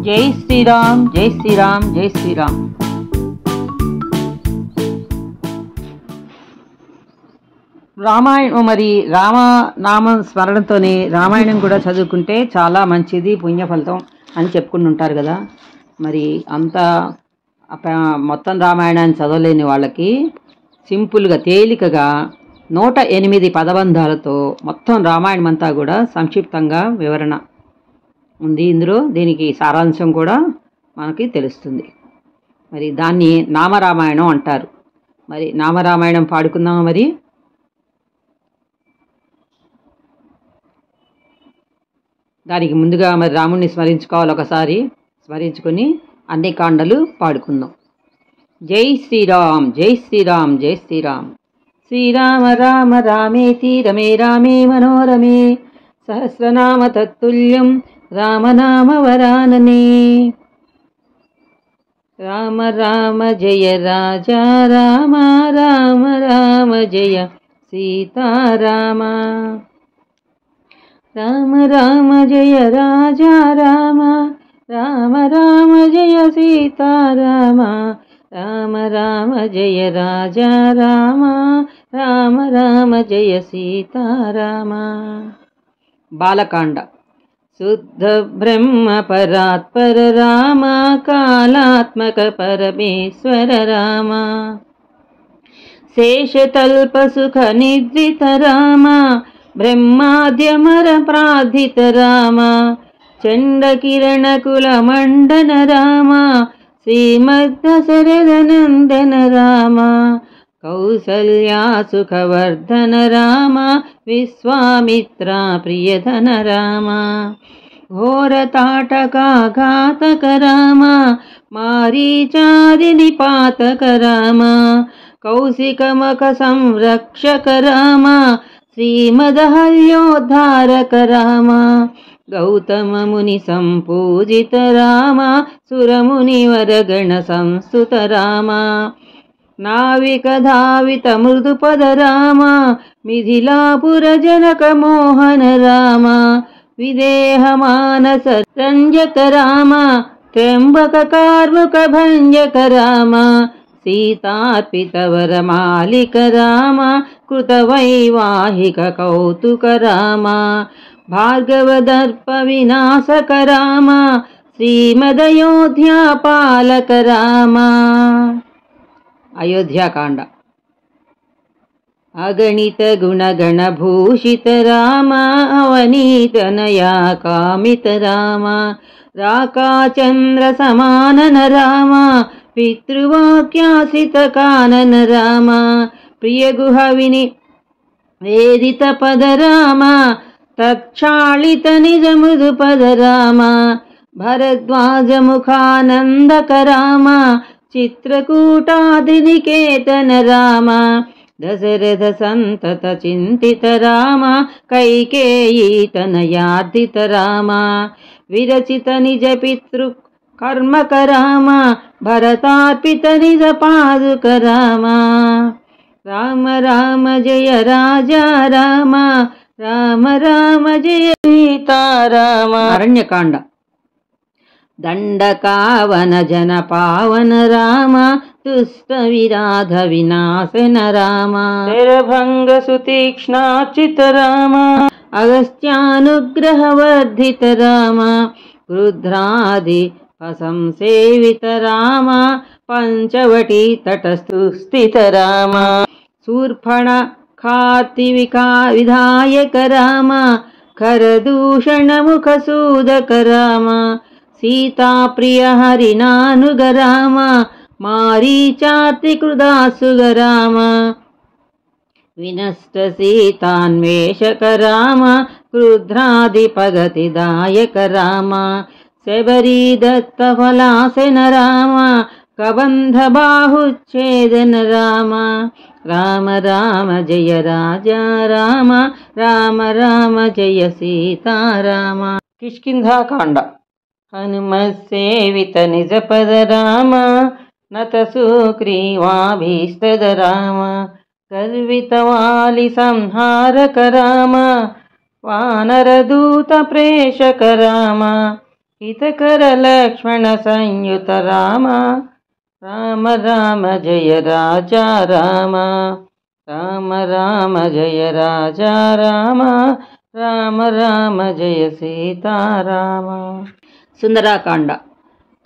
జై శ్రీరామ్, జై శ్రీరామ్, జై శ్రీరామ్. రామాయణం రామనామం స్మరణతోనే రామాయణం కూడా చదువుకుంటే చాలా మంచిది, పుణ్యఫలితం అని చెప్పుకుని ఉంటారు కదా. మరి అంత మొత్తం రామాయణాన్ని చదవలేని వాళ్ళకి సింపుల్గా తేలికగా 108 పదబంధాలతో మొత్తం రామాయణం అంతా కూడా సంక్షిప్తంగా వివరణ ఉంది ఇందులో. దీనికి సారాంశం కూడా మనకి తెలుస్తుంది. మరి దాన్ని నామరామాయణం అంటారు. మరి నామరామాయణం పాడుకుందామా? మరి దానికి ముందుగా మరి రాముణ్ణి స్మరించుకోవాలి. ఒకసారి స్మరించుకొని అన్ని కాండలు పాడుకుందాం. జై శ్రీరామ్, జై శ్రీరామ్, జై శ్రీరామ్. శ్రీరామ రామ రామేతి రమే రామే మనోరమే సహస్రనామ తత్తుల్యం రామనామ వరాననే. రామ రామ జయ రాజా రామ, రామ రామ జయ సీతారామ. రామ రామ జయ రాజా రామ, రామ రామ జయ సీతారామ. రామ రామ జయ రాజా రామ, రామ రామ జయ సీతారామ. బాలకాండ. శుద్ధ బ్రహ్మ పరాత్పర రామ, కాళాత్మక పరమేశ్వర రామ. శేషతల్ప సుఖ నిద్రిత రామ, బ్రహ్మాద్యమర ప్రార్థిత రామ. చండకిరణ కుల మండన రామ, శ్రీమద్దశరథనందన రామ. కౌసల్యా సుఖవర్ధన రామ, విశ్వామిత్ర ప్రియధన రామ. ఘోరతాటకాఘాతక రామ, మారీచాది నిపాతక రామ. కౌశికమక సంరక్షక రామ, శ్రీమదహల్యోద్ధారక రామ. గౌతమ ముని సంపూజిత రామ, సురముని వరగణ సంస్తుత రామ. నావిక ధావిత మృదుపద రామ, మిథిలాపుర జనక మోహన రామ. విదేహ మానస రంజక రామ, త్ర్యంబక కార్ముక భంజక రామ. సీతార్పిత వరమాలిక రామ, కృత వైవాహిక కౌతుక రామ. భార్గవదర్ప వినాశక రామ, శ్రీమదయోధ్యా పాలక రామ. అయోధ్యాకాండ. అగణిత గుణగణ భూషిత రామ, అవనీతనయా కామిత రామ. రాకాచంద్ర సమానన రామ, పితృవాక్యాసిత కానన రామ. ప్రియగుహ విని వేదిత పద రామ, తక్షాళిత నిజ మృదు పద రామ. భరద్వాజ ముఖానందక రామ, చిత్రకూటాదినికేతన రామ. దశరథ సంతత చింతిత రామ, కైకేయీ తనయార్దిత రామ. విరచిత నిజ పితృ కర్మక రామ, భరతార్పిత నిజ పాదుక రామ. రామ రామ జయ రాజా రామ, రామ రామ జయ సీతారామ. అరణ్యకాండ. దండకావన జన పావన రామ, దుష్ట విరాధ వినాశన రామ. శరభంగ సుతీక్ష్ణార్చిత రామ, అగస్త్యానుగ్రహ వర్ధిత రామ. రుద్రాది సంసేవిత రామ, పంచవటీ తటస్థు స్థిత రామ. శూర్పణ కార్తివికా విధాయక రామ, ఖరదూషణ ముఖ సూదక రామ. సీతాప్రియ హరినానుగ రామ, మారీచార్తికృదాసుగ రామ. వినష్ట సీతాన్వేషక రామ, క్రుద్రాదిపగతిదాయక రామ. శబరీ దత్త ఫలాసన రామ, కబంధ బాహుచ్ఛేదన రామ. రామ రామ జయ రాజా రామ, రామ రామ జయ సీతారామ. కిష్కింధాకాండ. హనుమసేవిత నిజ పద రామ, నత సుగ్రీవాభీష్టద రామ. గర్విత వాలి సంహారక రామ, వానరదూత ప్రేషక రామ. हितकर लक्ष्मण संयुत राम राम राम जय राजा राम राम राम जय राजा राम राम राम जय सीताराम। सुंदराकांड।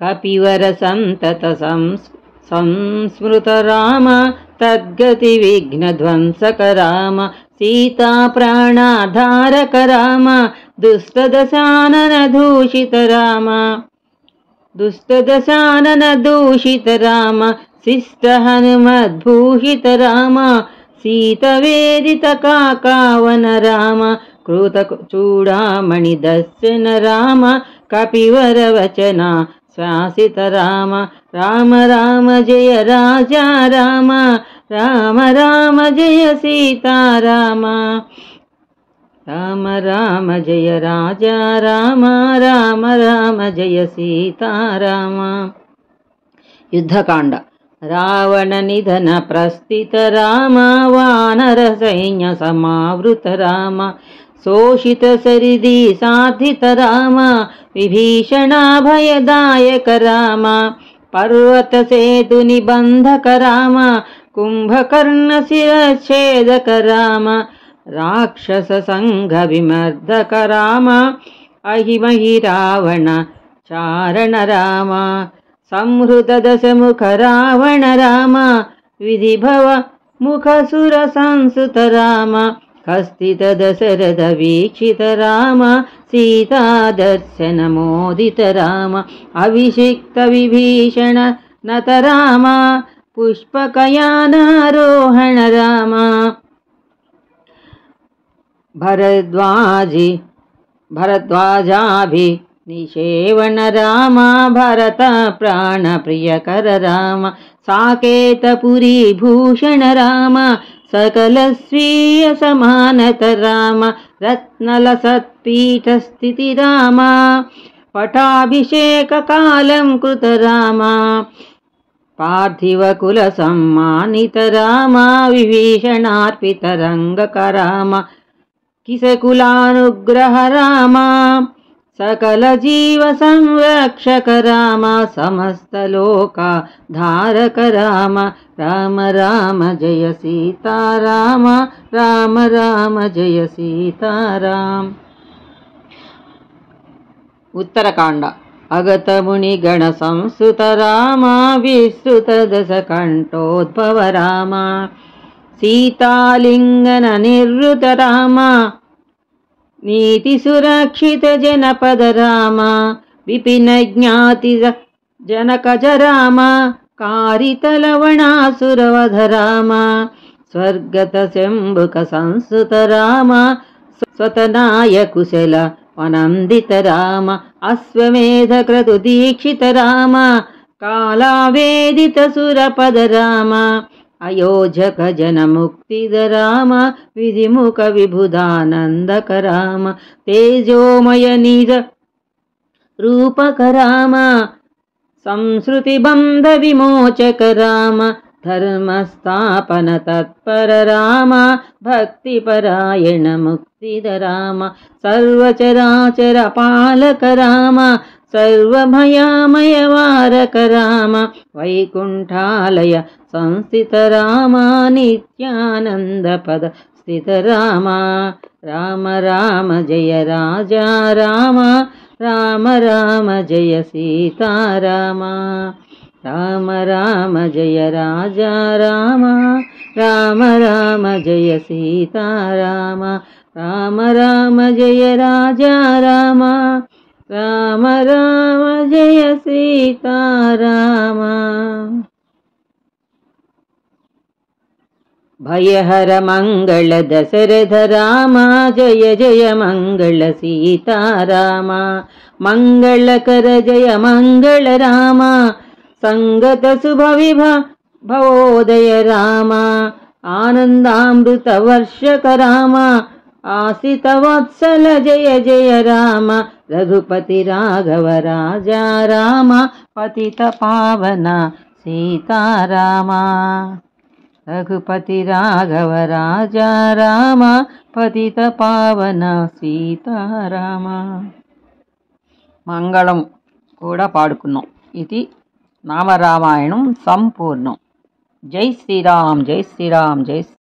कपिवर संतत संस्मृत राम तद्गति विघ्न ध्वंसक राम सीता प्राणाधारक राम दुष्टदशानन दूषित राम दुष्टदशानन दूषित राम शिष्ट हनुमद्भूषित राम सीतवेदित काकावन राम कृत चूड़ामणि दर्शन राम कपिवर वचना शासित राम राम राम जय राजा राम राम राम जय सीता राम राम राम जय राजा राम राम राम जय सीता राम। युद्धकांड। रावण निधन प्रस्थित राम वानर सैन्य समावृत राम शोषित सरिदी साधित राम विभीषणाभयदायक राम पर्वत सेतु निबंधक राम कुंभकर्ण शिरच्छेदक राम राक्षस संघ विमर्दक राम अहिमहि रावण चारण राम संहृत दशमुख रावण राम विधिभव मुख सुर संसुत राम हस्तित दशरथ वीक्षित राम सीता दर्शन मोदित राम अभिषिक्त विभीषण नत राम पुष्पकयानारोहण राम भरद्वाजाभि निषेवण राम भरत प्राण प्रियकर राम साकेतपुरी भूषण राम सकल स्वीय समानत राम रत्नलसत्पीठ स्थिति राम पटाभिषेक कालं कृत राम पार्थिव कुल सम्मानित राम विभीषणार्पित रंगक राम किसकुलानुग्रह राम सकल जीव संरक्षक राम समस्त लोका धारक राम राम राम जय सीता राम राम राम जय सीता राम। उत्तरकांड। अगत मुनिगण संस्तुत राम विस्तृत दश कंठोद्भव राम सीतालिंगन निर्वृत राम नीति सुरक्षित जनपद राम विपिन ज्ञाति जनकज राम कारित लवणासुरवध राम स्वर्गत शंभुक संस्तुत राम स्वतनाय कुशल वनंदित राम अश्वमेध क्रतु दीक्षित राम कालावेदित सुरपद राम अयोध्यक जन मुक्तिद राम विधिमुख विबुधानंदक राम तेजोमय निज रूपक राम संस्कृति बंध विमोचक राम धर्म स्थापन तत्पर राम भक्ति परायण मुक्तिद राम सर्वचराचर पालक राम सर्वभयामय वारक राम वैकुंठालय संस्थित राम नित्यानंद पद स्थित राम राम राम जय राजा राम राम राम जय सीता राम राम राम जय राजा राम राम राम जय सीता राम राम राम जय राजा राम राम राम जय सीता राम। भयहर मंगल दशरथ राम जय जय मंगल सीता राम मंगलकर जय मंगल राम संगत शुभ भवोदय राम आनंदामृत वर्षक राम आसित वत्सल जय जय राम रघुपति राघव राजा राम पतित पावन सीता राम रघुपति राघव राजा राम पतित पावन सीता राम। మంగళం కూడా పాడుకున్నాం. ఇది నామరామాయణం సంపూర్ణం. జై శ్రీరామ్, జై శ్రీరామ్, జై శ్రీ